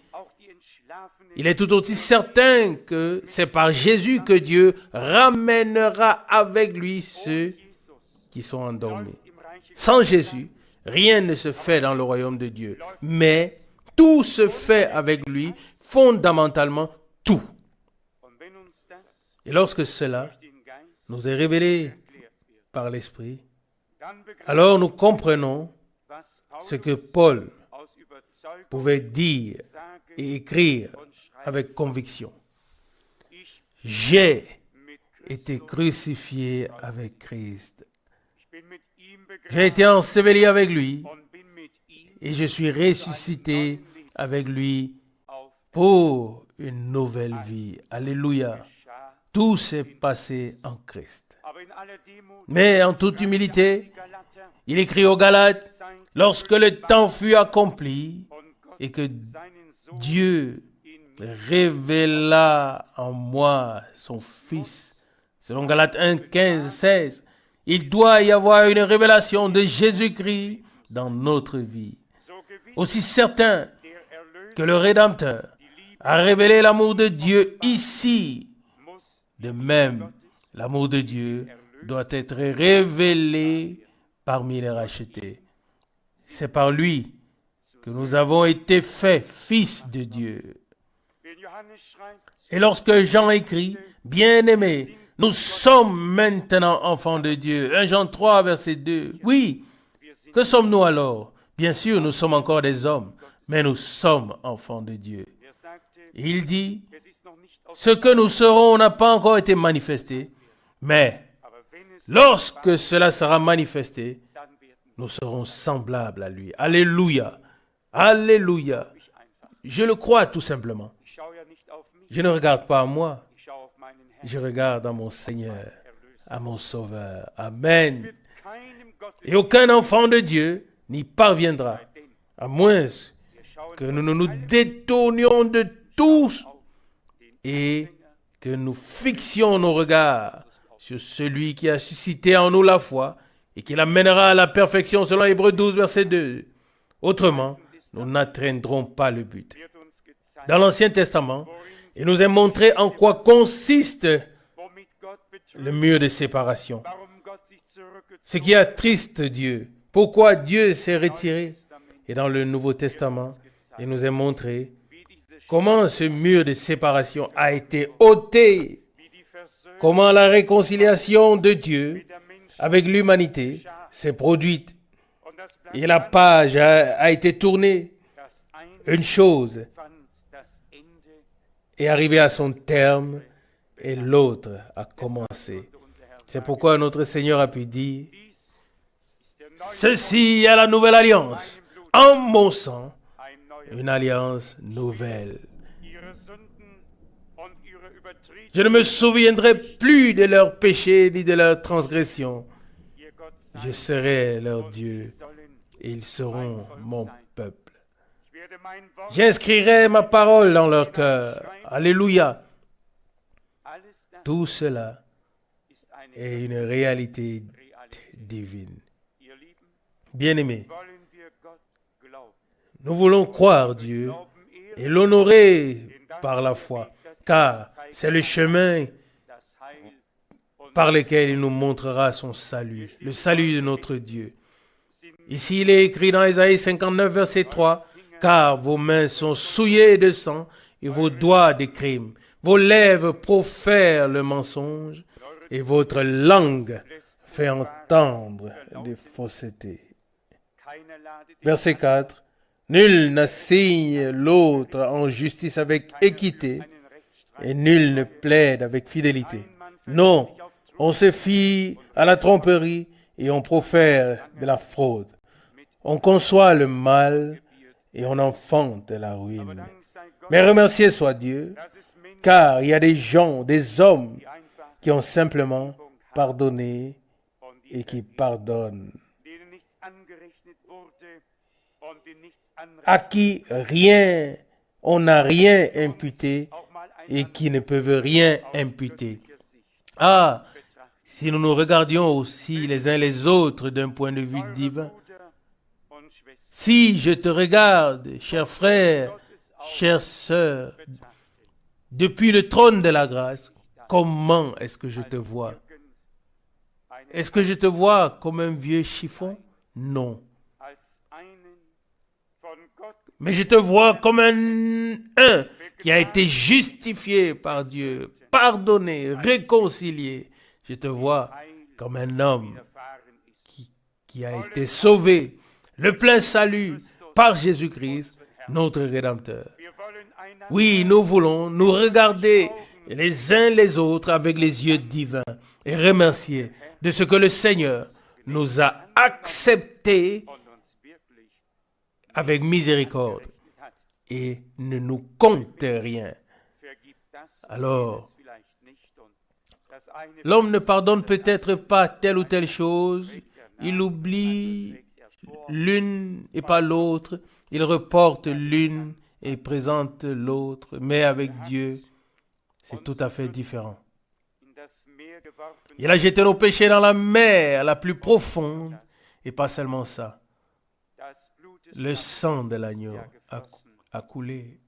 il est tout aussi certain que c'est par Jésus que Dieu ramènera avec lui ceux qui sont endormis. Sans Jésus, rien ne se fait dans le royaume de Dieu, mais tout se fait avec lui, fondamentalement tout. Et lorsque cela nous est révélé par l'Esprit, alors nous comprenons ce que Paul pouvait dire et écrire avec conviction. J'ai été crucifié avec Christ. J'ai été enseveli avec lui et je suis ressuscité avec lui pour une nouvelle vie. Alléluia. Tout s'est passé en Christ. Mais en toute humilité, il écrit aux Galates, lorsque le temps fut accompli et que Dieu révéla en moi son Fils, selon Galates 1, 15, 16, il doit y avoir une révélation de Jésus-Christ dans notre vie. Aussi certain que le Rédempteur a révélé l'amour de Dieu ici, de même, l'amour de Dieu doit être révélé parmi les rachetés. C'est par lui que nous avons été faits fils de Dieu. Et lorsque Jean écrit, « Bien-aimés, nous sommes maintenant enfants de Dieu. » 1 Jean 3, verset 2. Oui, que sommes-nous alors? Bien sûr, nous sommes encore des hommes, mais nous sommes enfants de Dieu. Il dit, ce que nous serons n'a pas encore été manifesté, mais lorsque cela sera manifesté, nous serons semblables à lui. Alléluia. Alléluia. Je le crois tout simplement. Je ne regarde pas à moi. Je regarde à mon Seigneur, à mon Sauveur. Amen. Et aucun enfant de Dieu n'y parviendra, à moins que nous ne nous détournions de tous et que nous fixions nos regards sur celui qui a suscité en nous la foi et qui l'amènera à la perfection selon Hébreux 12, verset 2. Autrement, nous n'atteindrons pas le but. Dans l'Ancien Testament, il nous est montré en quoi consiste le mur de séparation. Ce qui attriste Dieu. Pourquoi Dieu s'est retiré. Et dans le Nouveau Testament, il nous est montré comment ce mur de séparation a été ôté. Comment la réconciliation de Dieu avec l'humanité s'est produite. Et la page a été tournée. Une chose est arrivée à son terme et l'autre a commencé. C'est pourquoi notre Seigneur a pu dire, ceci est la nouvelle alliance. En mon sang, une alliance nouvelle. Je ne me souviendrai plus de leurs péchés ni de leurs transgressions. Je serai leur Dieu et ils seront mon peuple. J'inscrirai ma parole dans leur cœur. Alléluia. Tout cela est une réalité divine. Bien-aimés, nous voulons croire Dieu et l'honorer par la foi, car c'est le chemin par lequel il nous montrera son salut, le salut de notre Dieu. Ici, il est écrit dans Ésaïe 59, verset 3, « Car vos mains sont souillées de sang et vos doigts de crime. Vos lèvres profèrent le mensonge et votre langue fait entendre des faussetés. » Verset 4, « Nul n'assigne l'autre en justice avec équité et nul ne plaide avec fidélité. Non, on se fie à la tromperie et on profère de la fraude. On conçoit le mal et on enfante la ruine. Mais remercié soit Dieu, car il y a des gens, des hommes qui ont simplement pardonné et qui pardonnent. à qui rien, on n'a rien imputé et qui ne peuvent rien imputer. Ah, si nous nous regardions aussi les uns les autres d'un point de vue divin, si je te regarde, chers frères, chères sœurs, depuis le trône de la grâce, comment est-ce que je te vois? Est-ce que je te vois comme un vieux chiffon? Non. Mais je te vois comme un qui a été justifié par Dieu, pardonné, réconcilié. Je te vois comme un homme qui a été sauvé, le plein salut par Jésus-Christ, notre Rédempteur. Oui, nous voulons nous regarder les uns les autres avec les yeux divins et remercier de ce que le Seigneur nous a acceptés avec miséricorde et ne nous compte rien. Alors, l'homme ne pardonne peut-être pas telle ou telle chose, il oublie l'une et pas l'autre, il reporte l'une et présente l'autre, mais avec Dieu, c'est tout à fait différent. Il a jeté nos péchés dans la mer la plus profonde, et pas seulement ça. Le sang de l'agneau a coulé.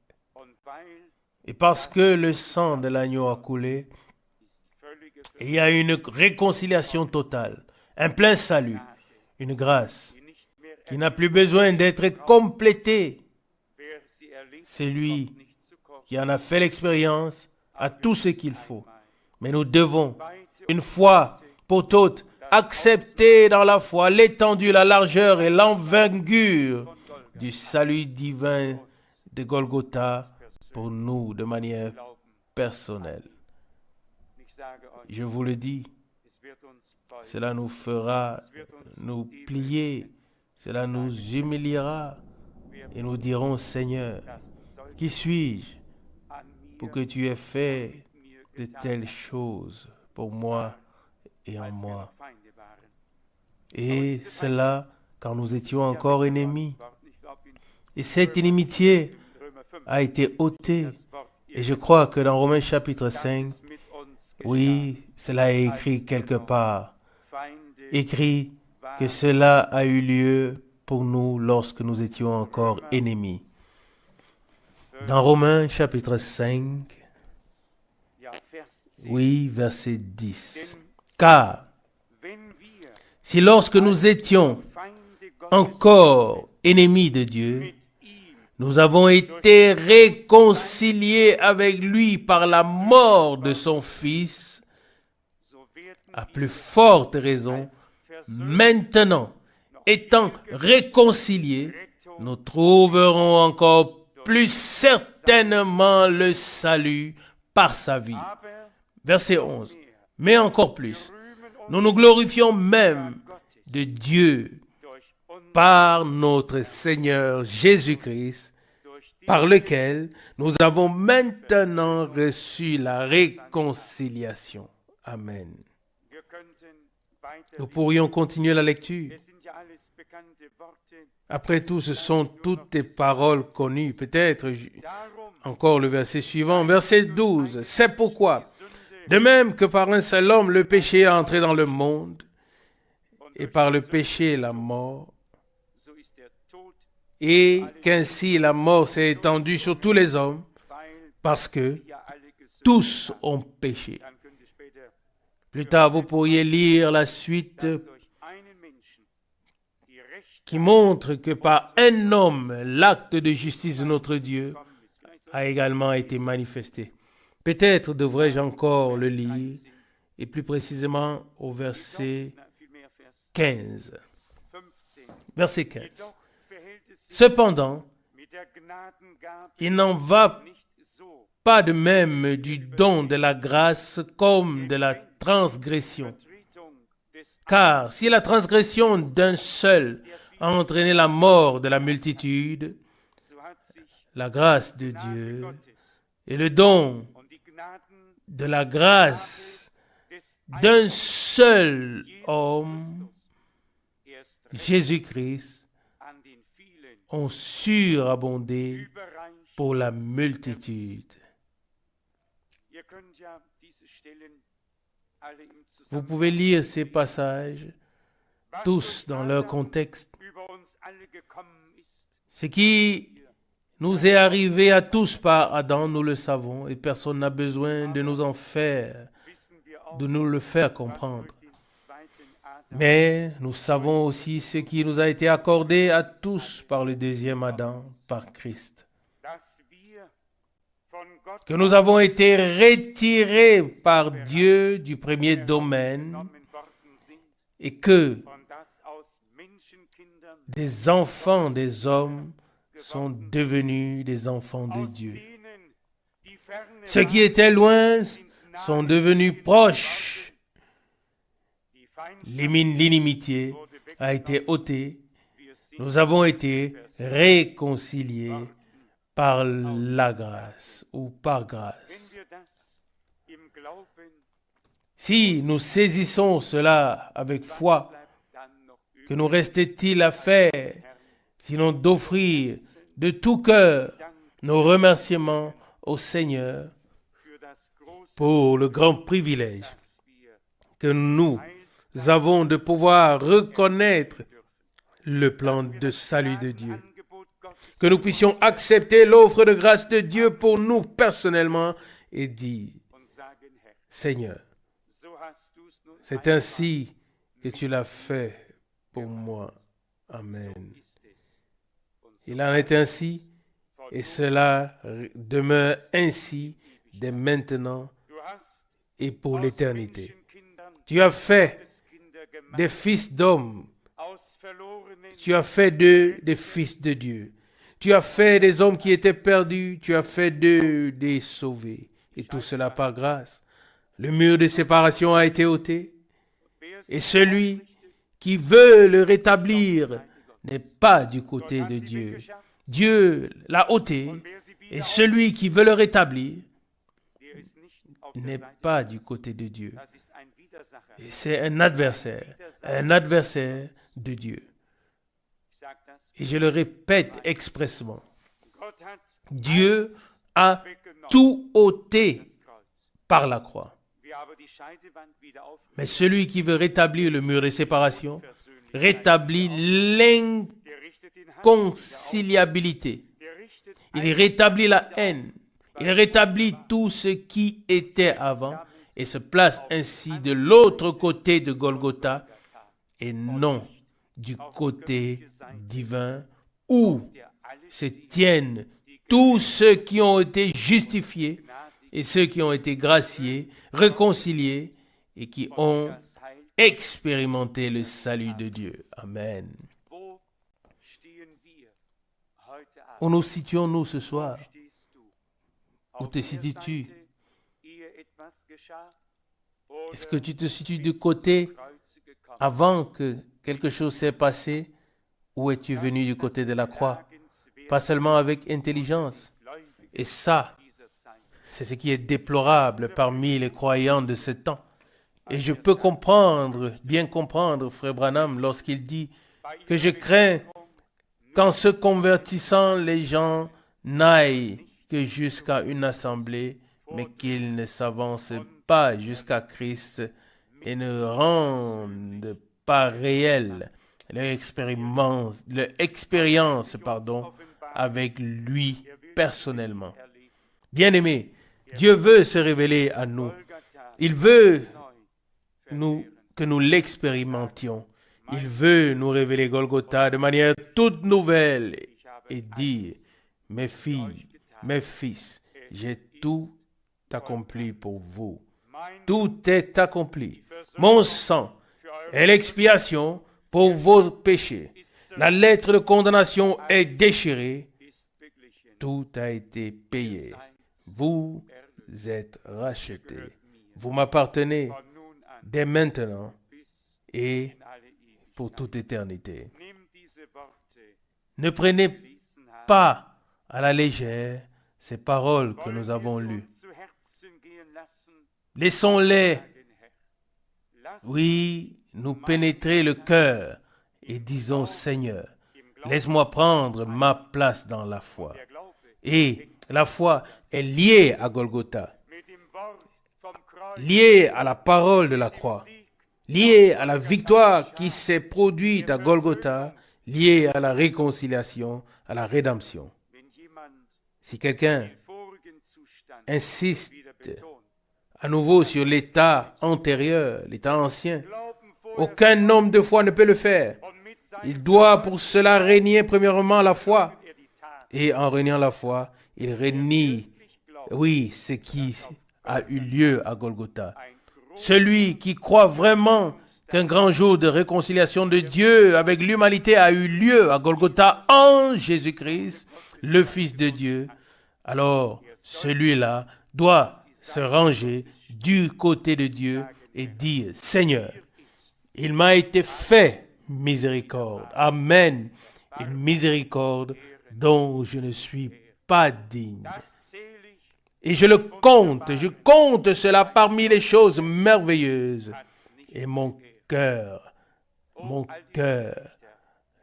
Et parce que le sang de l'agneau a coulé, il y a une réconciliation totale, un plein salut, une grâce qui n'a plus besoin d'être complétée. C'est lui qui en a fait l'expérience, a tout ce qu'il faut. Mais nous devons, une fois pour toutes, accepter dans la foi l'étendue, la largeur et l'envergure du salut divin de Golgotha pour nous de manière personnelle. Je vous le dis, cela nous fera nous plier, cela nous humiliera et nous dirons, Seigneur, qui suis-je pour que tu aies fait de telles choses pour moi et en moi? Et cela quand nous étions encore ennemis. Et cette inimitié a été ôtée. Et je crois que dans Romains chapitre 5, oui, cela est écrit quelque part. Écrit que cela a eu lieu pour nous lorsque nous étions encore ennemis. Dans Romains chapitre 5, oui, verset 10. Car si lorsque nous étions encore ennemis de Dieu, nous avons été réconciliés avec lui par la mort de son Fils, à plus forte raison, maintenant, étant réconciliés, nous trouverons encore plus certainement le salut par sa vie. Verset 11. Mais encore plus, nous nous glorifions même de Dieu par notre Seigneur Jésus-Christ, par lequel nous avons maintenant reçu la réconciliation. Amen. Nous pourrions continuer la lecture. Après tout, ce sont toutes des paroles connues. Peut-être encore le verset suivant, verset 12. C'est pourquoi, de même que par un seul homme, le péché est entré dans le monde, et par le péché, la mort, et qu'ainsi la mort s'est étendue sur tous les hommes, parce que tous ont péché. Plus tard, vous pourriez lire la suite qui montre que par un homme, l'acte de justice de notre Dieu a également été manifesté. Peut-être devrais-je encore le lire, et plus précisément au verset 15. Verset 15. Cependant, il n'en va pas de même du don de la grâce comme de la transgression. Car si la transgression d'un seul a entraîné la mort de la multitude, la grâce de Dieu et le don de la grâce d'un seul homme, Jésus-Christ, ont surabondé pour la multitude. Vous pouvez lire ces passages tous dans leur contexte. Ce qui nous est arrivé à tous par Adam, nous le savons, et personne n'a besoin de nous en faire, de nous le faire comprendre. Mais nous savons aussi ce qui nous a été accordé à tous par le deuxième Adam, par Christ. Que nous avons été retirés par Dieu du premier domaine et que des enfants des hommes sont devenus des enfants de Dieu. Ceux qui étaient loin sont devenus proches. L'inimitié a été ôtée. Nous avons été réconciliés par la grâce ou par grâce. Si nous saisissons cela avec foi, que nous restait-il à faire, sinon d'offrir de tout cœur nos remerciements au Seigneur pour le grand privilège que nous avons de pouvoir reconnaître le plan de salut de Dieu. Que nous puissions accepter l'offre de grâce de Dieu pour nous personnellement et dire, Seigneur, c'est ainsi que tu l'as fait pour moi. Amen. Il en est ainsi et cela demeure ainsi dès maintenant et pour l'éternité. Tu as fait des fils d'hommes. Tu as fait d'eux des fils de Dieu. Tu as fait des hommes qui étaient perdus. Tu as fait d'eux des sauvés. Et tout cela par grâce. Le mur de séparation a été ôté. Et celui qui veut le rétablir n'est pas du côté de Dieu. Dieu l'a ôté. Et celui qui veut le rétablir n'est pas du côté de Dieu. Et c'est un adversaire de Dieu. Et je le répète expressément. Dieu a tout ôté par la croix. Mais celui qui veut rétablir le mur de séparation, rétablit l'inconciliabilité. Il rétablit la haine. Il rétablit tout ce qui était avant et se place ainsi de l'autre côté de Golgotha et non du côté divin où se tiennent tous ceux qui ont été justifiés et ceux qui ont été graciés, réconciliés et qui ont expérimenté le salut de Dieu. Amen. Où nous situons-nous ce soir? Où te situes-tu? Est-ce que tu te situes du côté avant que quelque chose s'est passé ou es-tu venu du côté de la croix? Pas seulement avec intelligence. Et ça, c'est ce qui est déplorable parmi les croyants de ce temps. Et je peux bien comprendre, frère Branham, lorsqu'il dit que je crains qu'en se convertissant, les gens n'aillent que jusqu'à une assemblée, mais qu'ils ne s'avancent pas jusqu'à Christ et ne rendent pas réelle leur expérience avec lui personnellement. Bien-aimés, Dieu veut se révéler à nous. Il veut que nous l'expérimentions. Il veut nous révéler Golgotha de manière toute nouvelle et dire, mes filles, mes fils, j'ai tout accompli pour vous. Tout est accompli. Mon sang est l'expiation pour vos péchés. La lettre de condamnation est déchirée. Tout a été payé. Vous êtes rachetés. Vous m'appartenez dès maintenant et pour toute éternité. Ne prenez pas à la légère ces paroles que nous avons lues. Laissons-les, oui, nous pénétrer le cœur et disons, Seigneur, Laisse-moi prendre ma place dans la foi. Et la foi est liée à Golgotha, liée à la parole de la croix, liée à la victoire qui s'est produite à Golgotha, liée à la réconciliation, à la rédemption. Si quelqu'un insiste à nouveau sur l'état antérieur, l'état ancien, aucun homme de foi ne peut le faire. Il doit pour cela régner premièrement la foi. Et en régnant la foi, il renie, oui, ce qui a eu lieu à Golgotha. Celui qui croit vraiment qu'un grand jour de réconciliation de Dieu avec l'humanité a eu lieu à Golgotha en Jésus-Christ, le Fils de Dieu, alors celui-là doit se ranger du côté de Dieu et dire, Seigneur, il m'a été fait miséricorde. Amen. Une miséricorde dont je ne suis pas digne. Et je compte cela parmi les choses merveilleuses. Et mon cœur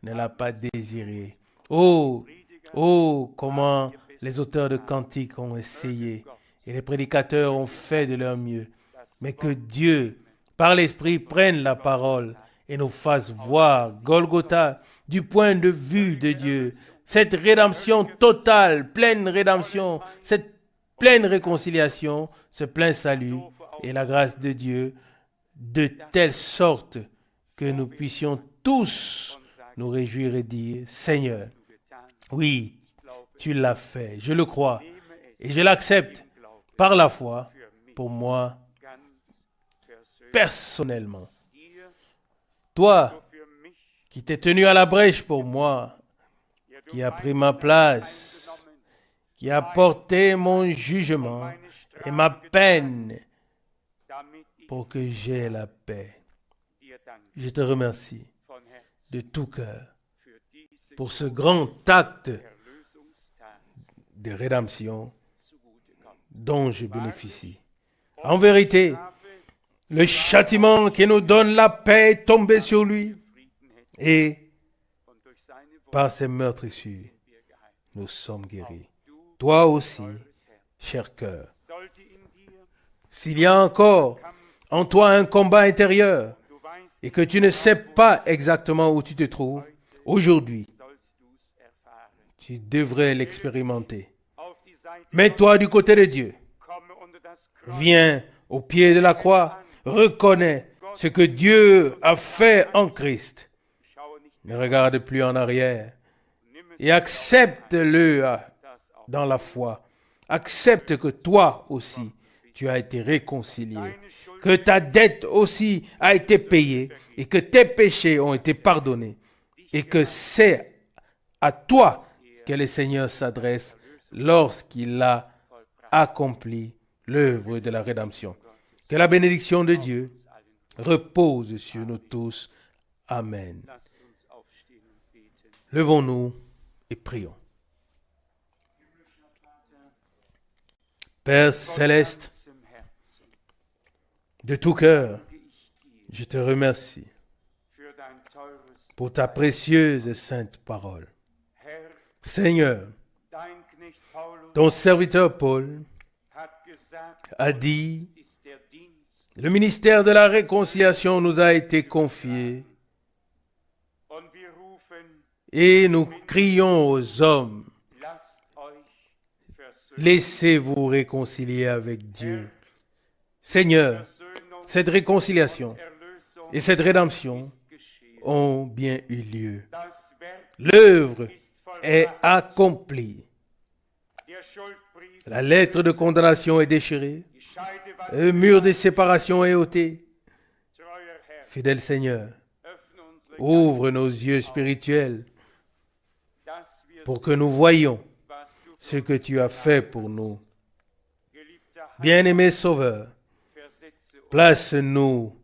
ne l'a pas désiré. Oh, comment les auteurs de cantiques ont essayé et les prédicateurs ont fait de leur mieux. Mais que Dieu, par l'Esprit, prenne la parole et nous fasse voir Golgotha du point de vue de Dieu. Cette rédemption totale, pleine rédemption, cette pleine réconciliation, ce plein salut et la grâce de Dieu, de telle sorte que nous puissions tous nous réjouir et dire, Seigneur, oui, tu l'as fait, je le crois et je l'accepte par la foi pour moi personnellement. Toi, qui t'es tenu à la brèche pour moi, qui a pris ma place, qui a porté mon jugement et ma peine pour que j'aie la paix. Je te remercie de tout cœur pour ce grand acte de rédemption dont je bénéficie. En vérité, le châtiment qui nous donne la paix est tombé sur lui. Et par ses meurtrissures, nous sommes guéris. Toi aussi, cher cœur. S'il y a encore en toi un combat intérieur et que tu ne sais pas exactement où tu te trouves, aujourd'hui, tu devrais l'expérimenter. Mets-toi du côté de Dieu. Viens au pied de la croix. Reconnais ce que Dieu a fait en Christ. Ne regarde plus en arrière et accepte-le dans la foi. Accepte que toi aussi, tu as été réconcilié, que ta dette aussi a été payée et que tes péchés ont été pardonnés et que c'est à toi que le Seigneur s'adresse lorsqu'il a accompli l'œuvre de la rédemption. Que la bénédiction de Dieu repose sur nous tous. Amen. Levons-nous et prions. Père céleste, de tout cœur, je te remercie pour ta précieuse et sainte parole. Seigneur, ton serviteur Paul a dit, le ministère de la réconciliation nous a été confié et nous crions aux hommes, laissez-vous réconcilier avec Dieu. Seigneur, cette réconciliation et cette rédemption ont bien eu lieu. L'œuvre est accomplie. La lettre de condamnation est déchirée. Le mur de séparation est ôté. Fidèle Seigneur, ouvre nos yeux spirituels pour que nous voyions ce que tu as fait pour nous. Bien-aimé Sauveur, place-nous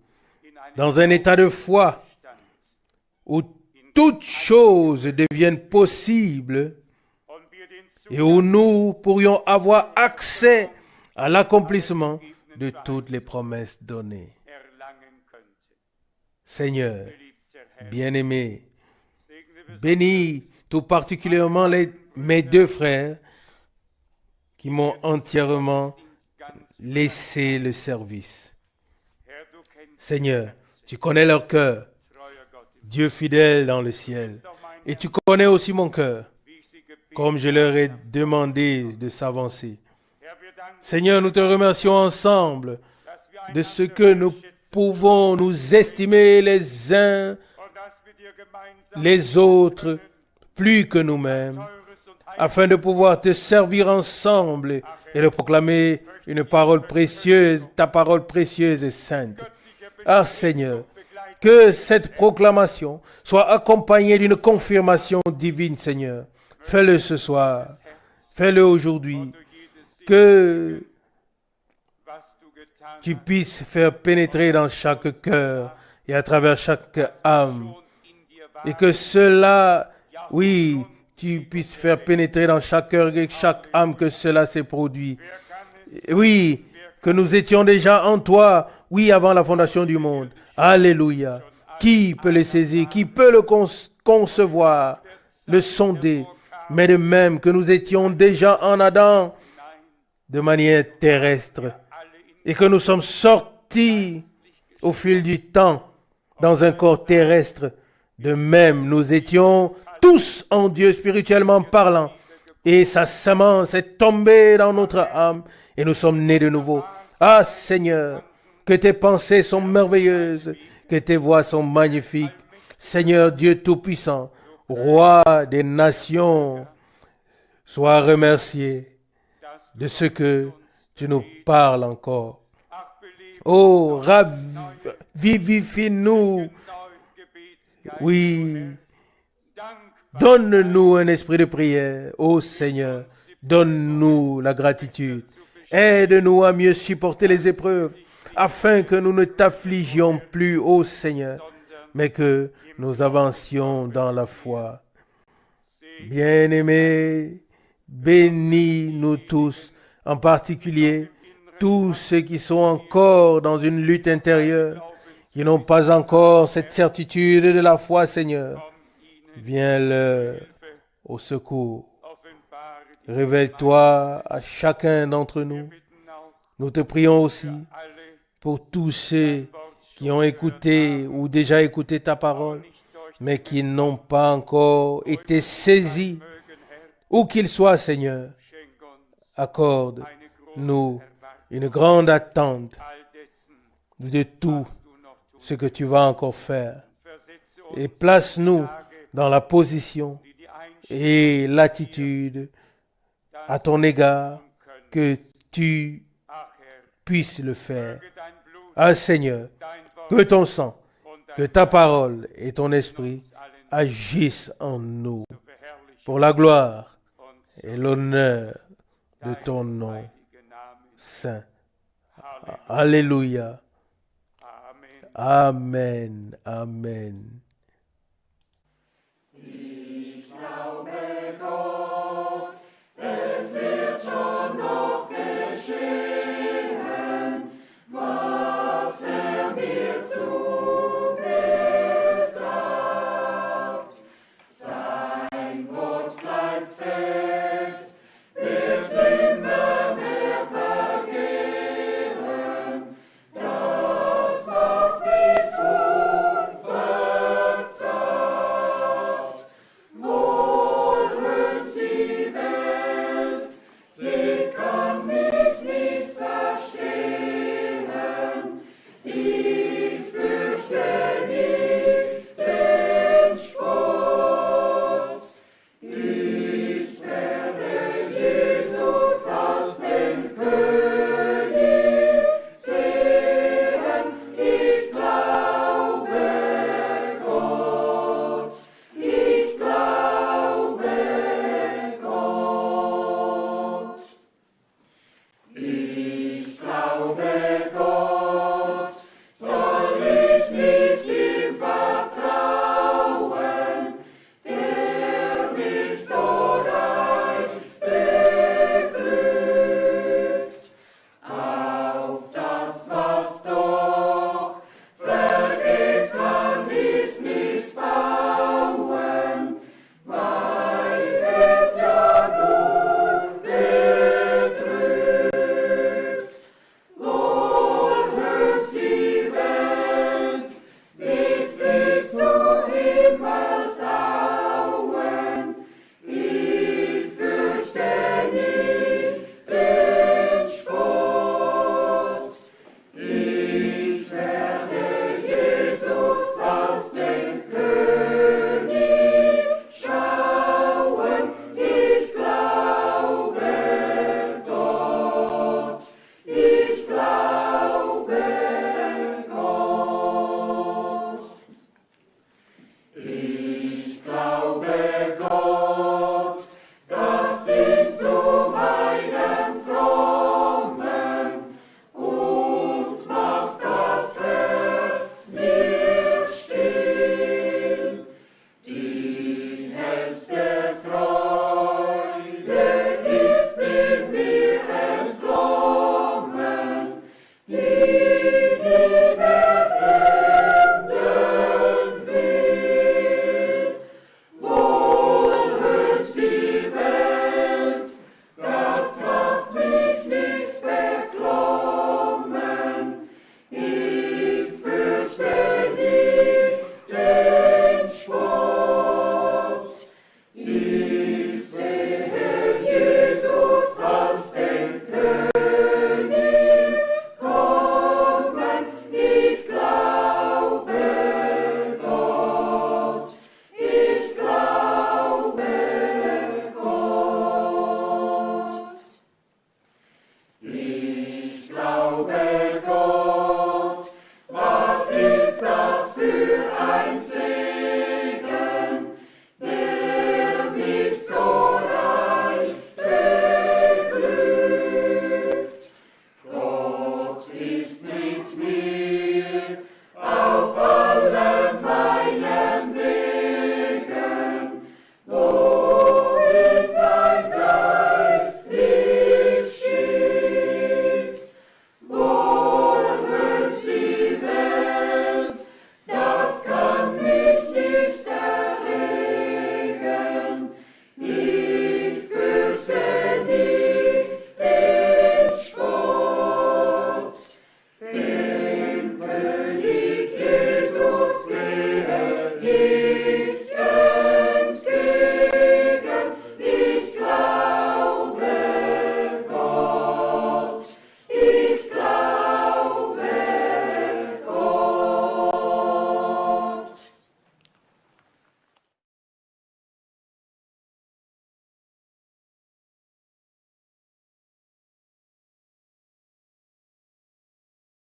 dans un état de foi où toutes choses deviennent possibles et où nous pourrions avoir accès à l'accomplissement de toutes les promesses données. Seigneur, bien-aimé, Bénis tout particulièrement mes deux frères qui m'ont entièrement laissé le service. Seigneur, tu connais leur cœur, Dieu fidèle dans le ciel. Et tu connais aussi mon cœur, comme je leur ai demandé de s'avancer. Seigneur, nous te remercions ensemble de ce que nous pouvons nous estimer les uns les autres plus que nous-mêmes, afin de pouvoir te servir ensemble et de proclamer une parole précieuse, ta parole précieuse et sainte. Ah Seigneur, que cette proclamation soit accompagnée d'une confirmation divine, Seigneur. Fais-le ce soir, fais-le aujourd'hui, que tu puisses faire pénétrer dans chaque cœur et à travers chaque âme. Et que cela, oui, tu puisses faire pénétrer dans chaque cœur et chaque âme que cela s'est produit. Oui, que nous étions déjà en toi, oui, avant la fondation du monde. Alléluia. Qui peut le saisir? Qui peut le concevoir, le sonder? Mais de même que nous étions déjà en Adam de manière terrestre et que nous sommes sortis au fil du temps dans un corps terrestre, de même nous étions tous en Dieu spirituellement parlant et sa semence est tombée dans notre âme et nous sommes nés de nouveau. Ah Seigneur, que tes pensées sont merveilleuses, que tes voies sont magnifiques. Seigneur Dieu Tout-Puissant, Roi des nations, sois remercié de ce que tu nous parles encore. Oh, vivifie-nous. Oui, donne-nous un esprit de prière. Oh Seigneur, donne-nous la gratitude. Aide-nous à mieux supporter les épreuves, afin que nous ne t'affligions plus, ô Seigneur, mais que nous avancions dans la foi. Bien-aimés, bénis-nous tous, en particulier tous ceux qui sont encore dans une lutte intérieure, qui n'ont pas encore cette certitude de la foi, Seigneur. Viens-leur au secours. Révèle-toi à chacun d'entre nous. Nous te prions aussi pour tous ceux qui ont écouté ou déjà écouté ta parole, mais qui n'ont pas encore été saisis. Où qu'ils soient, Seigneur, accorde-nous une grande attente de tout ce que tu vas encore faire. Et place-nous dans la position et l'attitude à ton égard que tu puisses le faire. Ah Seigneur, que ton sang, que ta parole et ton esprit agissent en nous pour la gloire et l'honneur de ton nom saint. Alléluia. Amen. Amen.